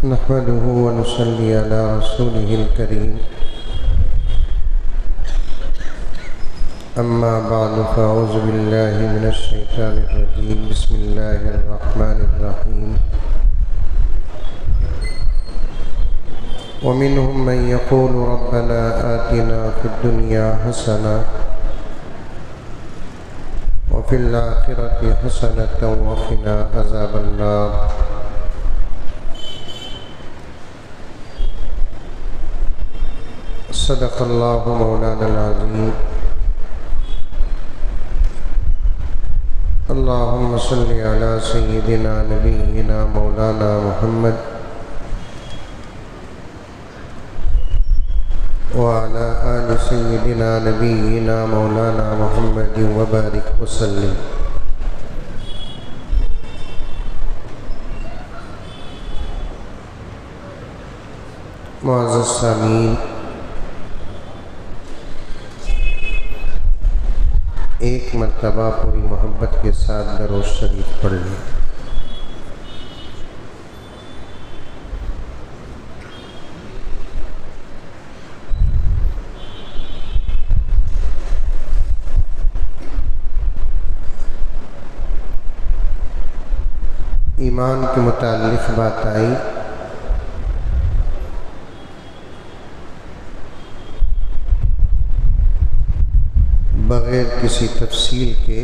نحمده ونصلي على رسوله الكريم أما بعد فأعوذ بالله من الشيطان الرجيم بسم الله الرحمن الرحيم ومنهم من يقول ربنا آتنا في الدنيا حسنة وفي الآخرة حسنة وقنا عذاب النار صدق الله مولانا العظيم اللهم صل على سيدنا نبينا مولانا محمد وعلى آل سيدنا نبينا مولانا محمد وبارك وسلم. معزز سامعین، ایک مرتبہ پوری محبت کے ساتھ درود شریف پڑھ لیں۔ ایمان کے متعلق بات آئی، بغیر کسی تفصیل کے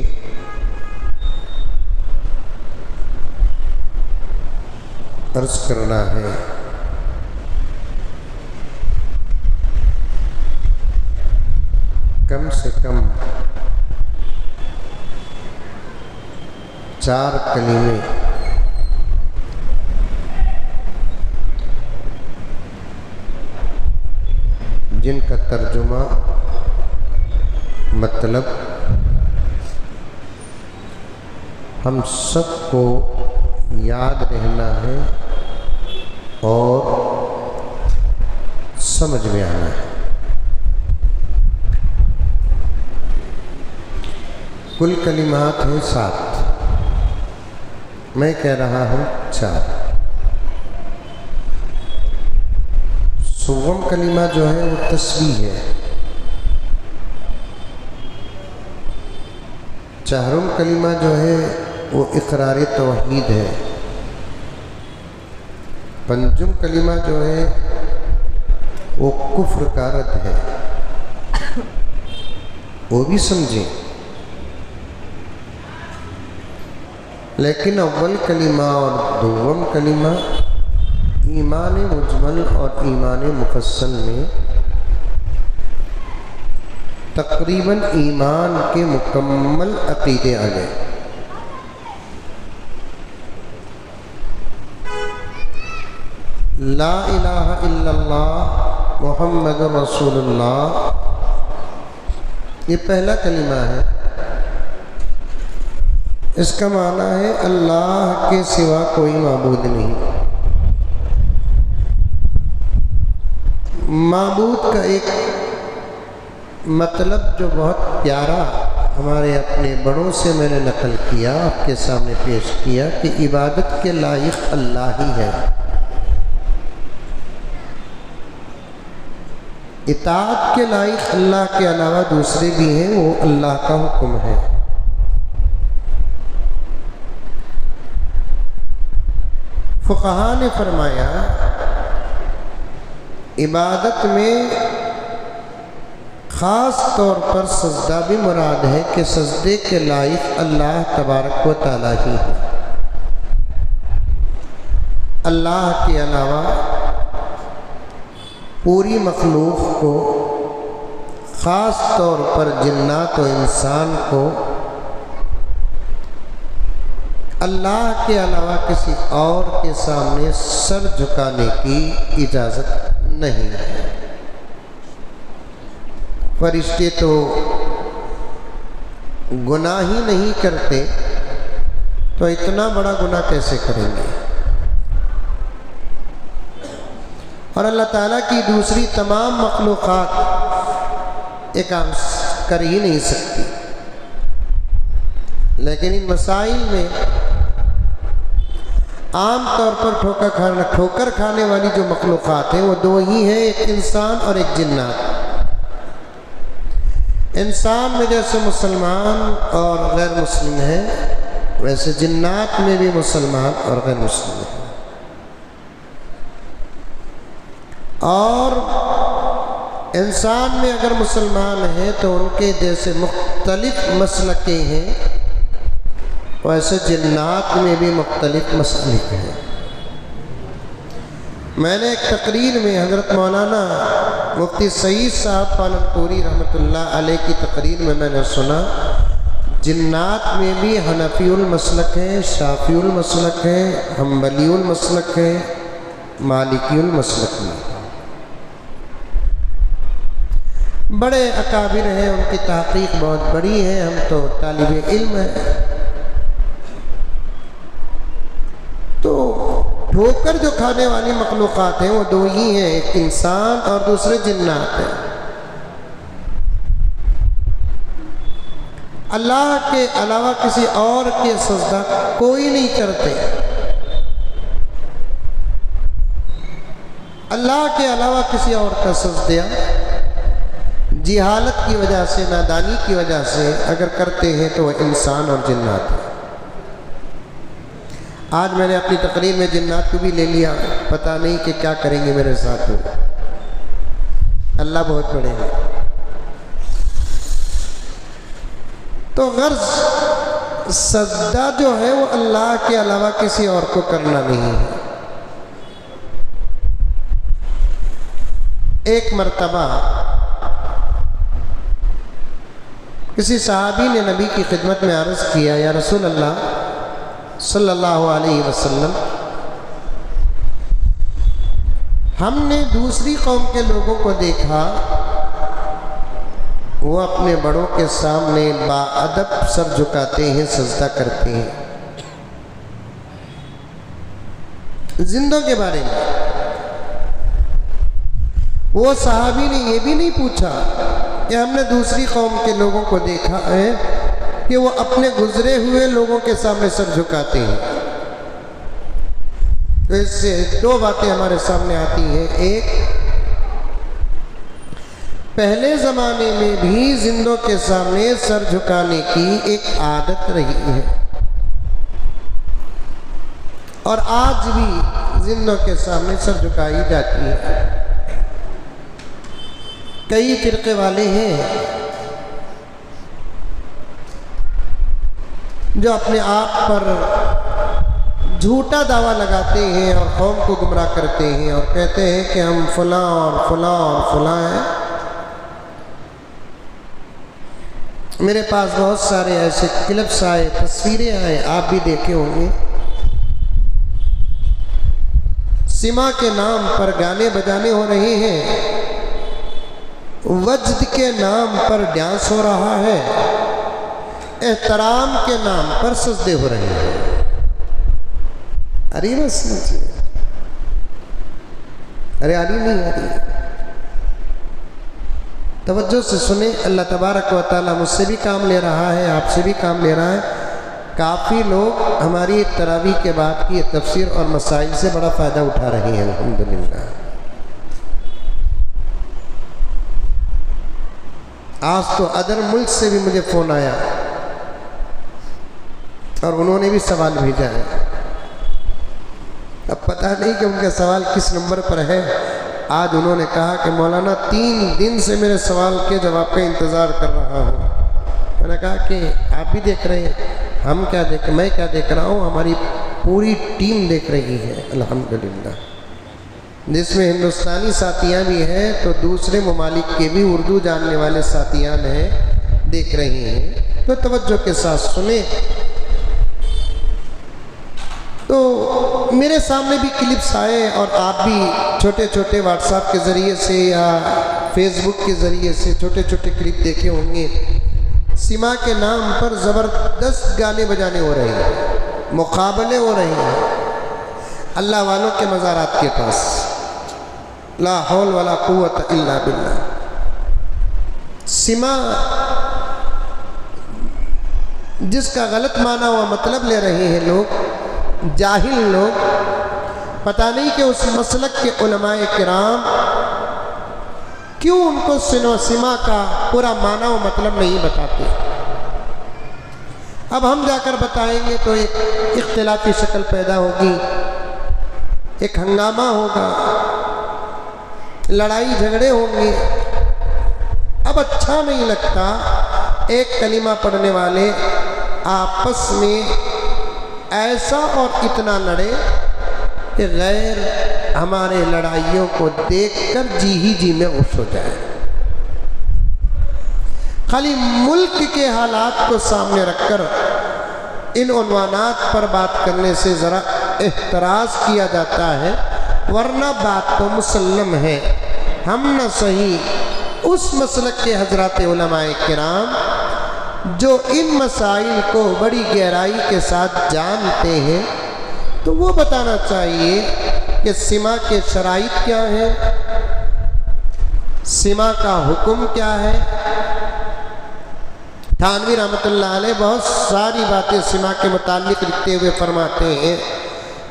عرض کرنا ہے کم سے کم 4 کلمے جن کا ترجمہ مطلب ہم سب کو یاد رہنا ہے اور سمجھ میں آنا ہے۔ کل کلمات ہیں 7، میں کہہ رہا ہوں 4۔ سوم کلمہ جو ہے وہ تسبیح ہے، چہارم کلمہ جو ہے وہ اقرار توحید ہے، پنجم کلمہ جو ہے وہ کفر کا رد ہے، وہ بھی سمجھیں۔ لیکن اول کلمہ اور دوم کلمہ ایمان مجمل اور ایمان مفصل میں تقریباً ایمان کے مکمل عقیدے آ گئے۔ لا الہ الا اللہ محمد رسول اللہ، یہ پہلا کلمہ ہے۔ اس کا معنی ہے اللہ کے سوا کوئی معبود نہیں۔ معبود کا ایک مطلب جو بہت پیارا ہمارے اپنے بڑوں سے میں نے نقل کیا، آپ کے سامنے پیش کیا کہ عبادت کے لائق اللہ ہی ہے، اطاعت کے لائق اللہ کے علاوہ دوسرے بھی ہیں، وہ اللہ کا حکم ہے۔ فقہاء نے فرمایا عبادت میں خاص طور پر سجدہ بھی مراد ہے کہ سجدے کے لائق اللہ تبارک و تعالیٰ ہی ہے۔ اللہ کے علاوہ پوری مخلوق کو، خاص طور پر جنات و انسان کو، اللہ کے علاوہ کسی اور کے سامنے سر جھکانے کی اجازت نہیں ہے۔ فرشتے تو گناہ ہی نہیں کرتے تو اتنا بڑا گناہ کیسے کریں گے؟ اور اللہ تعالیٰ کی دوسری تمام مخلوقات یہ کام کر ہی نہیں سکتی، لیکن ان مسائل میں عام طور پر ٹھوکر کھانے والی جو مخلوقات ہیں وہ دو ہی ہیں، ایک انسان اور ایک جنات۔ انسان میں جیسے مسلمان اور غیر مسلم ہیں، ویسے جنات میں بھی مسلمان اور غیر مسلم ہیں۔ اور انسان میں اگر مسلمان ہیں تو ان کے جیسے مختلف مسلکیں ہیں، ویسے جنات میں بھی مختلف مسلک ہیں۔ میں نے ایک تقریر میں حضرت مولانا مفتی سعید صاحب پالنپوری رحمۃ اللہ علیہ کی تقریر میں نے سنا، جنات میں بھی حنفی المسلک ہیں، شافعی المسلک ہیں، حنبلی المسلک ہیں، مالکی المسلک ہیں۔ بڑے اکابر ہیں، ان کی تحقیق بہت بڑی ہے، ہم تو طالب علم ہیں۔ تو ٹھوکر جو کھانے والی مخلوقات ہیں وہ دو ہی ہیں، ایک انسان اور دوسرے جنات ہیں۔ اللہ کے علاوہ کسی اور کے سجدہ کوئی نہیں کرتے۔ اللہ کے علاوہ کسی اور کا سجدہ جہالت کی وجہ سے، نادانی کی وجہ سے اگر کرتے ہیں تو وہ انسان اور جنات ہیں۔ آج میں نے اپنی تقریر میں جنات کو بھی لے لیا، پتہ نہیں کہ کیا کریں گے میرے ساتھ۔ اللہ بہت بڑے ہیں۔ تو غرض سجدہ جو ہے وہ اللہ کے علاوہ کسی اور کو کرنا نہیں ہے۔ ایک مرتبہ کسی صحابی نے نبی کی خدمت میں عرض کیا، یا رسول اللہ صلی اللہ علیہ وسلم، ہم نے دوسری قوم کے لوگوں کو دیکھا، وہ اپنے بڑوں کے سامنے باادب سر جھکاتے ہیں، سجدہ کرتے ہیں۔ زندوں کے بارے میں وہ صحابی نے یہ بھی نہیں پوچھا کہ ہم نے دوسری قوم کے لوگوں کو دیکھا ہے کہ وہ اپنے گزرے ہوئے لوگوں کے سامنے سر جھکاتے ہیں۔ تو اس سے دو باتیں ہمارے سامنے آتی ہیں۔ ایک، پہلے زمانے میں بھی زندوں کے سامنے سر جھکانے کی ایک عادت رہی ہے، اور آج بھی زندوں کے سامنے سر جھکائی جاتی ہے۔ کئی فرقے والے ہیں جو اپنے آپ پر جھوٹا دعویٰ لگاتے ہیں اور قوم کو گمراہ کرتے ہیں اور کہتے ہیں کہ ہم فلاں اور فلاں اور فلاں ہیں۔ میرے پاس بہت سارے ایسے کلپس آئے، تصویریں آئے، آپ بھی دیکھے ہوں گے۔ سما کے نام پر گانے بجانے ہو رہے ہیں، وجد کے نام پر ڈانس ہو رہا ہے، احترام کے نام پر سجدے ہو رہے ہیں۔ ارے بس ارے آ رہی نہیں آ رہی، توجہ سے سنیں۔ اللہ تبارک و تعالیٰ مجھ سے بھی کام لے رہا ہے، آپ سے بھی کام لے رہا ہے۔ کافی لوگ ہماری تراویح کے بعد کی تفسیر اور مسائل سے بڑا فائدہ اٹھا رہے ہیں، الحمدللہ۔ آج تو ادر ملک سے بھی مجھے فون آیا اور انہوں نے بھی سوال بھیجا ہے۔ اب پتہ نہیں کہ ان کا سوال کس نمبر پر ہے۔ آج انہوں نے کہا کہ مولانا 3 دن سے میرے سوال کے جواب کا انتظار کر رہا ہوں۔ میں نے کہا کہ آپ بھی دیکھ رہے ہیں، میں کیا دیکھ رہا ہوں، ہماری پوری ٹیم دیکھ رہی ہے الحمدللہ، جس میں ہندوستانی ساتھیاں بھی ہیں تو دوسرے ممالک کے بھی اردو جاننے والے ساتھیان ہیں، دیکھ رہے ہیں۔ تو توجہ کے ساتھ سنیں۔ تو میرے سامنے بھی کلپس آئے اور آپ بھی چھوٹے چھوٹے واٹس ایپ کے ذریعے سے یا فیس بک کے ذریعے سے چھوٹے چھوٹے کلپ دیکھے ہوں گے۔ سما کے نام پر زبردست گانے بجانے ہو رہے ہیں، مقابلے ہو رہے ہیں اللہ والوں کے مزارات کے پاس۔ لا حول ولا قوت الا باللہ۔ سما جس کا غلط معنی ہوا مطلب لے رہے ہیں لوگ، جاہل لوگ پتہ نہیں کہ اس مسلک کے علماء کرام کیوں ان کو سما کا پورا معنی و مطلب نہیں بتاتے۔ اب ہم جا کر بتائیں گے تو ایک اختلافی شکل پیدا ہوگی، ایک ہنگامہ ہوگا، لڑائی جھگڑے ہوں گے۔ اب اچھا نہیں لگتا ایک کلمہ پڑھنے والے آپس میں ایسا اور اتنا لڑے کہ غیر ہمارے لڑائیوں کو دیکھ کر جی ہی جی میں غصہ ہو جائے۔ خالی ملک کے حالات کو سامنے رکھ کر ان عنوانات پر بات کرنے سے ذرا احتراز کیا جاتا ہے، ورنہ بات تو مسلم ہے۔ ہم نہ صحیح اس مسلک کے حضرات علماء کرام جو ان مسائل کو بڑی گہرائی کے ساتھ جانتے ہیں، تو وہ بتانا چاہیے کہ سما کے شرائط کیا ہیں، سما کا حکم کیا ہے۔ تھانوی رحمۃ اللہ علیہ بہت ساری باتیں سما کے متعلق لکھتے ہوئے فرماتے ہیں،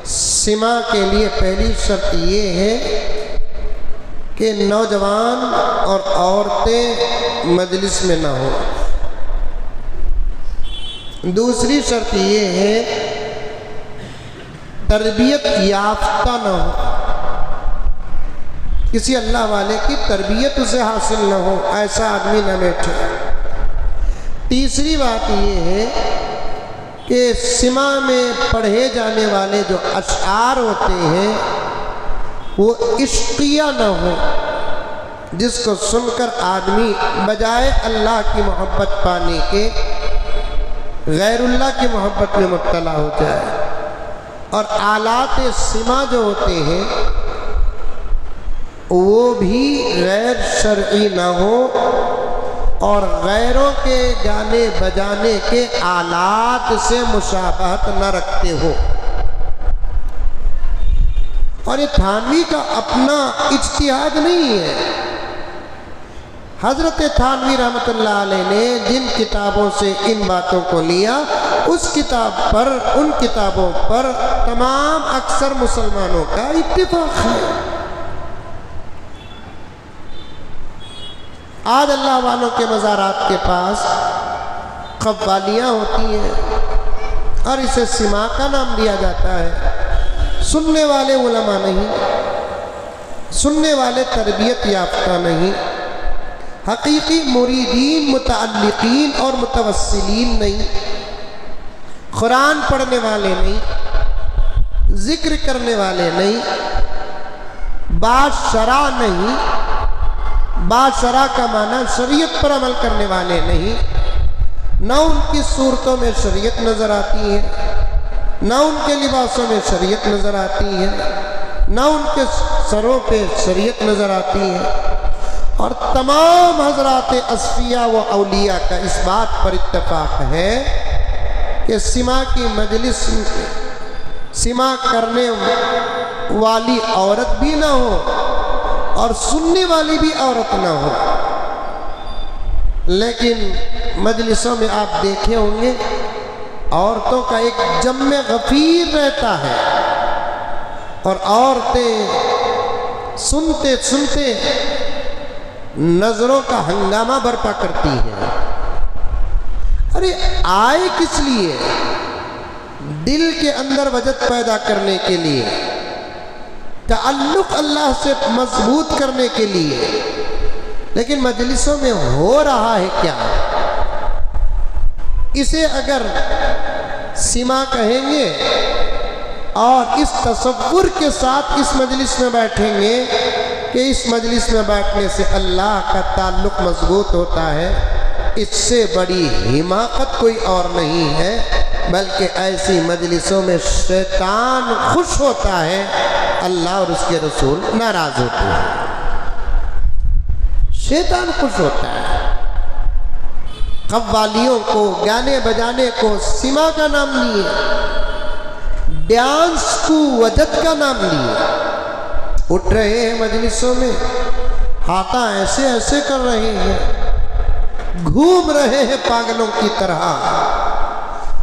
سما کے لیے پہلی شرط یہ ہے کہ نوجوان اور عورتیں مجلس میں نہ ہوں۔ دوسری شرط یہ ہے تربیت یافتہ نہ ہو، کسی اللہ والے کی تربیت اسے حاصل نہ ہو، ایسا آدمی نہ بیٹھے۔ تیسری بات یہ ہے کہ سما میں پڑھے جانے والے جو اشعار ہوتے ہیں وہ عشقیہ نہ ہو، جس کو سن کر آدمی بجائے اللہ کی محبت پانے کے غیر اللہ کی محبت میں مبتلا ہو جائے۔ اور آلات سما جو ہوتے ہیں وہ بھی غیر شرعی نہ ہو اور غیروں کے گانے بجانے کے آلات سے مشابہت نہ رکھتے ہو۔ اور یہ تھانوی کا اپنا اجتہاد نہیں ہے۔ حضرت تھانوی رحمۃ اللہ علیہ نے جن کتابوں سے ان باتوں کو لیا، اس کتاب پر، ان کتابوں پر تمام اکثر مسلمانوں کا اتفاق ہے۔ آج اللہ والوں کے مزارات کے پاس قوالیاں ہوتی ہیں اور اسے سما کا نام دیا جاتا ہے۔ سننے والے علماء نہیں، سننے والے تربیت یافتہ نہیں، حقیقی مریدین، متعلقین اور متوسلین نہیں، قرآن پڑھنے والے نہیں، ذکر کرنے والے نہیں، باشرع نہیں، باشرع کا معنی شریعت پر عمل کرنے والے نہیں، نہ ان کی صورتوں میں شریعت نظر آتی ہے، نہ ان کے لباسوں میں شریعت نظر آتی ہے، نہ ان کے سروں پہ شریعت نظر آتی ہے۔ اور تمام حضرات اصفیاء و اولیاء کا اس بات پر اتفاق ہے کہ سما کی مجلس، سما کرنے والی عورت بھی نہ ہو اور سننے والی بھی عورت نہ ہو۔ لیکن مجلسوں میں آپ دیکھے ہوں گے عورتوں کا ایک جم غفیر رہتا ہے اور عورتیں سنتے سنتے نظروں کا ہنگامہ برپا کرتی ہیں۔ ارے آئے کس لیے؟ دل کے اندر وجد پیدا کرنے کے لیے، تعلق اللہ سے مضبوط کرنے کے لیے۔ لیکن مجلسوں میں ہو رہا ہے کیا؟ اسے اگر سما کہیں گے اور اس تصور کے ساتھ اس مجلس میں بیٹھیں گے کہ اس مجلس میں بیٹھنے سے اللہ کا تعلق مضبوط ہوتا ہے، اس سے بڑی حماقت کوئی اور نہیں ہے۔ بلکہ ایسی مجلسوں میں شیطان خوش ہوتا ہے، اللہ اور اس کے رسول ناراض ہوتے ہیں۔ شیطان خوش ہوتا ہے۔ قوالیوں کو، گانے بجانے کو سما کا نام لیے، ڈانس کو وجد کا نام لیے، اٹھ رہے ہیں مجلسوں میں، ہاتھاں ایسے ایسے کر رہے ہیں، گھوم رہے ہیں پاگلوں کی طرح،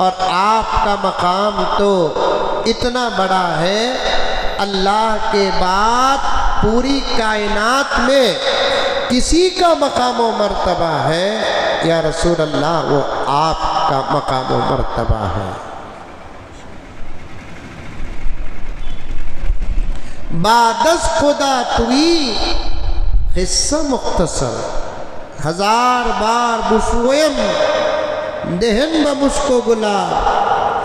اور آپ کا مقام تو اتنا بڑا ہے، اللہ کے بعد پوری کائنات میں کسی کا مقام و مرتبہ ہے یا رسول اللہ وہ آپ کا مقام و مرتبہ ہے۔ بعد از خدا توی قصہ مختصر، ہزار بار بشویم دہن بمشکو گلاب،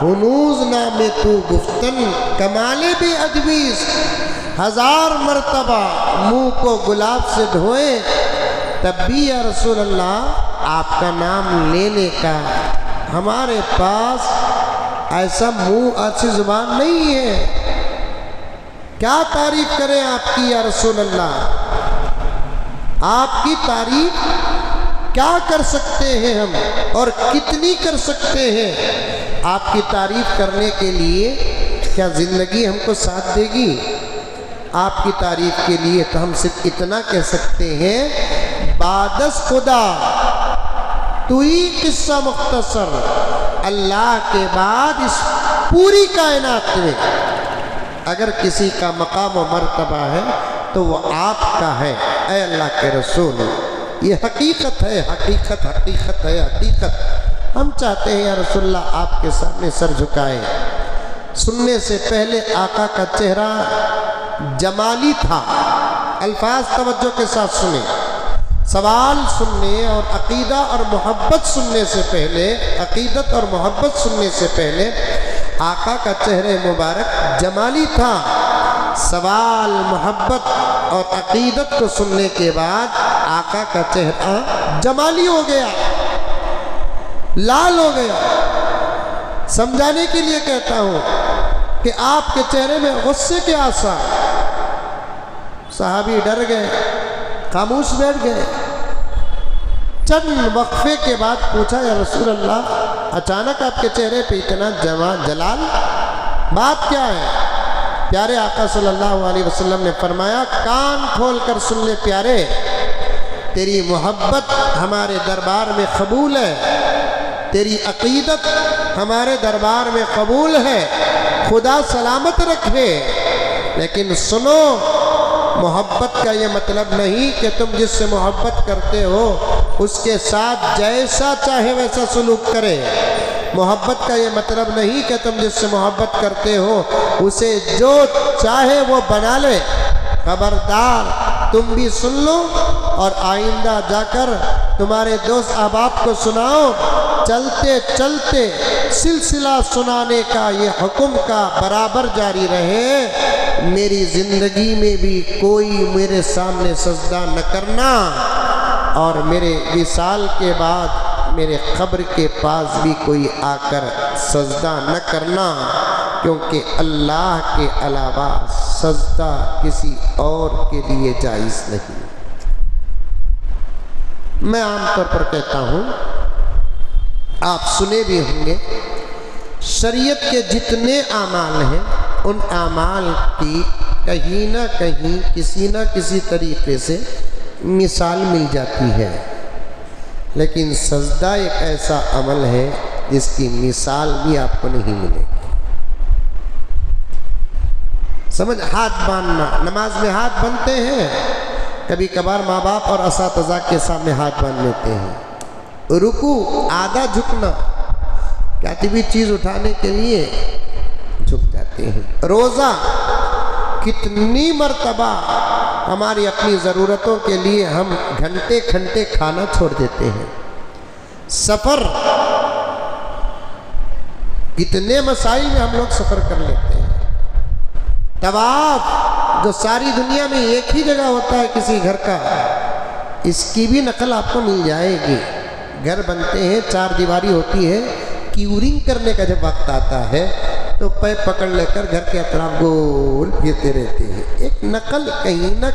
ہنوز نام تو گفتن کمال بے ادبیز۔ ہزار مرتبہ منہ کو گلاب سے دھوئے تب بھی یا رسول اللہ آپ کا نام لینے کا ہمارے پاس ایسا منہ ایسی زبان نہیں ہے۔ کیا تعریف کریں آپ کی یا رسول اللہ؟ آپ کی تعریف کیا کر سکتے ہیں ہم، اور کتنی کر سکتے ہیں؟ آپ کی تعریف کرنے کے لیے کیا زندگی ہم کو ساتھ دے گی؟ آپ کی تعریف کے لیے تو ہم صرف اتنا کہہ سکتے ہیں، بعد از خدا تو ہی قصہ مختصر، اللہ کے بعد اس پوری کائنات میں اگر کسی کا مقام و مرتبہ ہے تو وہ آپ کا ہے اے اللہ کے رسول۔ یہ حقیقت ہے، حقیقت حقیقت ہے، حقیقت۔ ہم چاہتے ہیں یا رسول اللہ آپ کے سامنے سر جھکائیں۔ سننے سے پہلے آقا کا چہرہ جمالی تھا، الفاظ توجہ کے ساتھ سنیں۔ سوال سننے اور عقیدہ اور محبت سننے سے پہلے، عقیدت اور محبت سننے سے پہلے آقا کا چہرہ مبارک جمالی تھا۔ سوال محبت اور عقیدت کو سننے کے بعد آقا کا چہرہ جمالی ہو گیا، لال ہو گیا۔ سمجھانے کے لیے کہتا ہوں کہ آپ کے چہرے میں غصے کے آثار۔ صحابی ڈر گئے، خاموش بیٹھ گئے۔ چند وقفے کے بعد پوچھا یا رسول اللہ اچانک آپ کے چہرے پہ اتنا جلال، بات کیا ہے؟ پیارے آقا صلی اللہ علیہ وسلم نے فرمایا، کان کھول کر سن لے پیارے، تیری محبت ہمارے دربار میں قبول ہے، تیری عقیدت ہمارے دربار میں قبول ہے، خدا سلامت رکھے۔ لیکن سنو، محبت کا یہ مطلب نہیں کہ تم جس سے محبت کرتے ہو اس کے ساتھ جیسا چاہے ویسا سلوک کرے۔ محبت کا یہ مطلب نہیں کہ تم جس سے محبت کرتے ہو اسے جو چاہے وہ بنا لے۔ خبردار، تم بھی سن لو اور آئندہ جا کر تمہارے دوست احباب کو سناؤ۔ چلتے چلتے سلسلہ سنانے کا یہ حکم کا برابر جاری رہے۔ میری زندگی میں بھی کوئی میرے سامنے سجدہ نہ کرنا، اور میرے وصال کے بعد میرے قبر کے پاس بھی کوئی آ کر سجدہ نہ کرنا، کیونکہ اللہ کے علاوہ سجدہ کسی اور کے لیے جائز نہیں۔ میں عام طور پر کہتا ہوں، آپ سنے بھی ہوں گے، شریعت کے جتنے اعمال ہیں ان اعمال کی کہیں نہ کہیں کسی نہ کسی طریقے سے مثال مل جاتی ہے، لیکن سجدہ ایک ایسا عمل ہے جس کی مثال بھی آپ کو نہیں ملے گی۔ سمجھ، ہاتھ باندھنا، نماز میں ہاتھ باندھتے ہیں، کبھی کبھار ماں باپ اور اساتذہ کے سامنے ہاتھ باندھ لیتے ہیں۔ رکوع، آدھا جھکنا، کیا بھی چیز اٹھانے کے لیے جھک جاتے ہیں۔ روزہ، کتنی مرتبہ ہماری اپنی ضرورتوں کے لیے ہم گھنٹے گھنٹے کھانا چھوڑ دیتے ہیں۔ سفر، کتنے مسائل میں ہم لوگ سفر کر لیتے ہیں۔ طواف، جو ساری دنیا میں ایک ہی جگہ ہوتا ہے کسی گھر کا، اس کی بھی نقل آپ کو مل جائے گی۔ گھر بنتے ہیں، چار دیواری ہوتی ہے، کیورنگ کرنے کا جب وقت آتا ہے تو پیپ پکڑ لے کر گھر کے اطراف گول پھرتے رہتے ہیں۔ ایک نقل کہیں نہ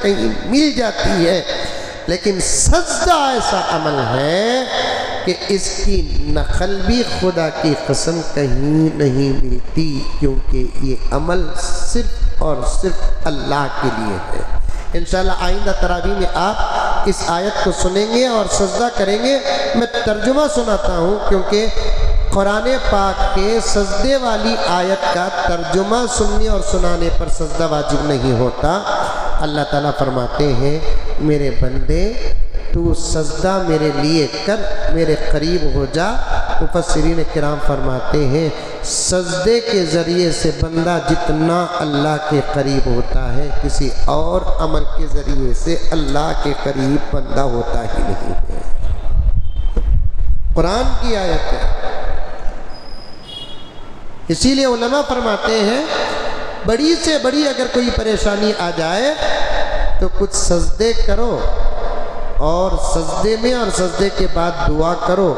کہیں مل جاتی ہے، لیکن سجدہ ایسا عمل ہے کہ اس کی نقل بھی خدا کی قسم کہیں نہیں ملتی، کیونکہ یہ عمل صرف اور صرف اللہ کے لیے ہے۔ انشاءاللہ آئندہ تراویح میں آپ اس آیت کو سنیں گے اور سجدہ کریں گے۔ میں ترجمہ سناتا ہوں کیونکہ قرآن پاک کے سجدے والی آیت کا ترجمہ سننے اور سنانے پر سجدہ واجب نہیں ہوتا۔ اللہ تعالیٰ فرماتے ہیں میرے بندے تو سجدہ میرے لیے کر، میرے قریب ہو جا۔ مفسرین کرام فرماتے ہیں سجدے کے ذریعے سے بندہ جتنا اللہ کے قریب ہوتا ہے کسی اور عمل کے ذریعے سے اللہ کے قریب بندہ ہوتا ہی نہیں ہے۔ قرآن کی آیت ہے، اسی لیے علماء فرماتے ہیں بڑی سے بڑی اگر کوئی پریشانی آ جائے تو کچھ سجدے کرو، اور سجدے میں اور سجدے کے بعد دعا کرو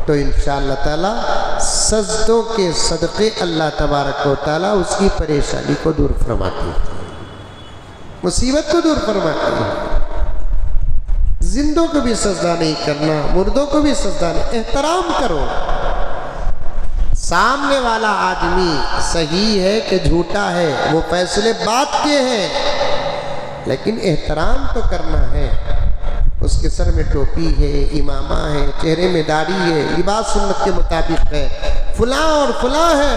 تو انشاءاللہ تعالی سجدوں کے صدقے اللہ تبارک و تعالی اس کی پریشانی کو دور فرماتی ہے، مصیبت کو دور فرماتی ہے۔ زندوں کو بھی سجدہ نہیں کرنا، مردوں کو بھی سجدہ نہیں، احترام کرو۔ سامنے والا آدمی صحیح ہے کہ جھوٹا ہے وہ فیصلے بات کے ہیں، لیکن احترام تو کرنا ہے۔ اس کے سر میں ٹوپی ہے، امامہ ہے، چہرے میں داڑھی ہے، لباس سنت کے مطابق ہے، فلاں اور فلاں ہے،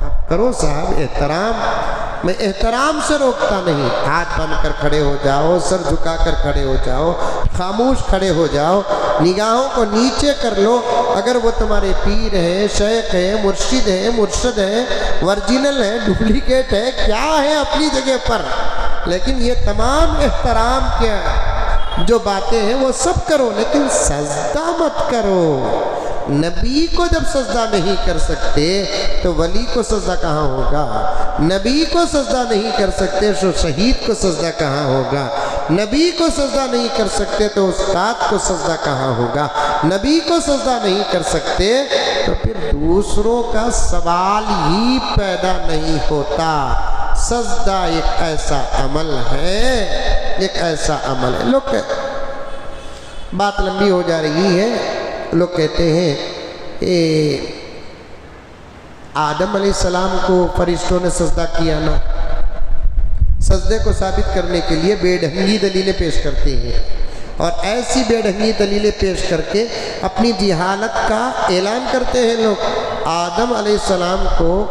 آپ کرو صاحب احترام۔ میں احترام سے روکتا نہیں، ہاتھ باندھ کر کھڑے ہو جاؤ، سر جھکا کر کھڑے ہو جاؤ، خاموش کھڑے ہو جاؤ، نگاہوں کو نیچے کر لو۔ اگر وہ تمہارے پیر ہے، شیخ ہے، مرشد ہے، ورجینل ہے، ڈپلیکیٹ ہے، کیا ہے اپنی جگہ پر، لیکن یہ تمام احترام کے جو باتیں ہیں وہ سب کرو، لیکن سجدہ مت کرو۔ نبی کو جب سجدہ نہیں کر سکتے تو ولی کو سجدہ کہاں ہوگا؟ نبی کو سجدہ نہیں کر سکتے تو شہید کو سجدہ کہاں ہوگا؟ نبی کو سجدہ نہیں کر سکتے تو استاد کو سجدہ کہاں ہوگا؟ نبی کو سجدہ نہیں کر سکتے تو پھر دوسروں کا سوال ہی پیدا نہیں ہوتا۔ سجدہ ایک ایسا عمل ہے، ایک ایسا عمل ہے۔ لوگ بات لمبی ہو جا رہی ہے، لوگ کہتے ہیں آدم علیہ السلام کو فرشتوں نے سجدہ کیا نا، سجدے کو ثابت کرنے کے لیے بے ڈھنگی دلیلیں پیش کرتے ہیں، اور ایسی بے ڈھنگی دلیلیں پیش کر کے اپنی جہالت کا اعلان کرتے ہیں لوگ۔ آدم علیہ السلام کو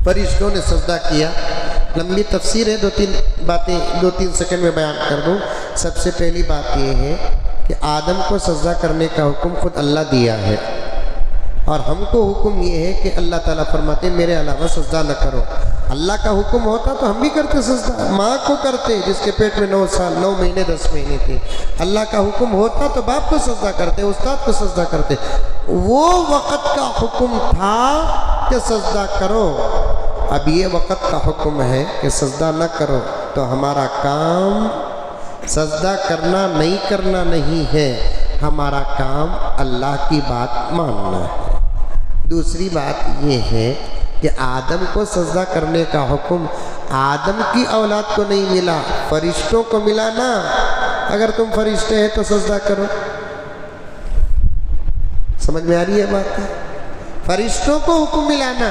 فرشتوں نے سجدہ کیا، لمبی تفسیر ہے، دو تین سیکنڈ میں بیان کر دوں۔ سب سے پہلی بات یہ ہے کہ آدم کو سجدہ کرنے کا حکم خود اللہ دیا ہے، اور ہم کو حکم یہ ہے کہ اللہ تعالیٰ فرماتے ہیں میرے علاوہ سجدہ نہ کرو۔ اللہ کا حکم ہوتا تو ہم بھی کرتے سجدہ، ماں کو کرتے جس کے پیٹ میں 9 سال 9 مہینے 10 مہینے تھے۔ اللہ کا حکم ہوتا تو باپ کو سجدہ کرتے، استاد کو سجدہ کرتے۔ وہ وقت کا حکم تھا کہ سجدہ کرو، اب یہ وقت کا حکم ہے کہ سجدہ نہ کرو، تو ہمارا کام سجدہ کرنا نہیں کرنا نہیں ہے، ہمارا کام اللہ کی بات ماننا ہے۔ دوسری بات یہ ہے کہ آدم کو سجدہ کرنے کا حکم آدم کی اولاد کو نہیں ملا، فرشتوں کو ملا نا۔ اگر تم فرشتے ہیں تو سجدہ کرو، سمجھ میں آ رہی ہے بات؟ فرشتوں کو حکم ملا نا۔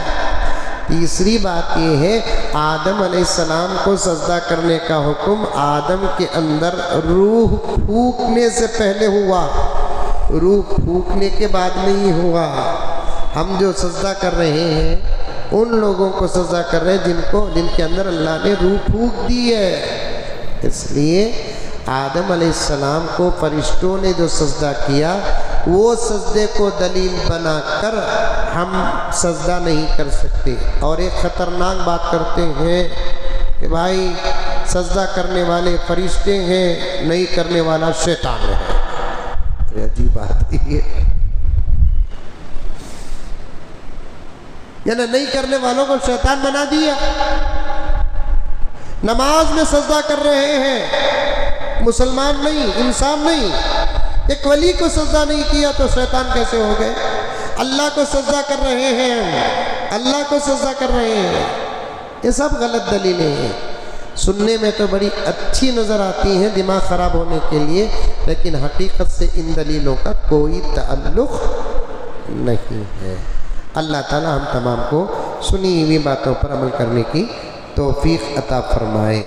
تیسری بات یہ ہے آدم علیہ السلام کو سجدہ کرنے کا حکم آدم کے اندر روح پھونکنے سے پہلے ہوا، روح پھونکنے کے بعد نہیں ہوا۔ ہم جو سجدہ کر رہے ہیں ان لوگوں کو سجدہ کر رہے ہیں جن کے اندر اللہ نے روح پھونک دی ہے۔ اس لیے آدم علیہ السلام کو فرشتوں نے جو سجدہ کیا وہ سجدے کو دلیل بنا کر ہم سجدہ نہیں کر سکتے۔ اور ایک خطرناک بات کرتے ہیں کہ بھائی سجدہ کرنے والے فرشتے ہیں، نہیں کرنے والا شیطان ہے۔ یہ عجیب بات ہے، یعنی نہیں کرنے والوں کو شیطان بنا دیا۔ نماز میں سجدہ کر رہے ہیں، مسلمان نہیں، انسان نہیں۔ ایک ولی کو سجدہ نہیں کیا تو شیطان کیسے ہو گئے؟ اللہ کو سجدہ کر رہے ہیں، اللہ کو سجدہ کر رہے ہیں۔ یہ سب غلط دلیلیں ہیں، سننے میں تو بڑی اچھی نظر آتی ہیں دماغ خراب ہونے کے لیے، لیکن حقیقت سے ان دلیلوں کا کوئی تعلق نہیں ہے۔ اللہ تعالی ہم تمام کو سنی ہوئی باتوں پر عمل کرنے کی توفیق عطا فرمائے۔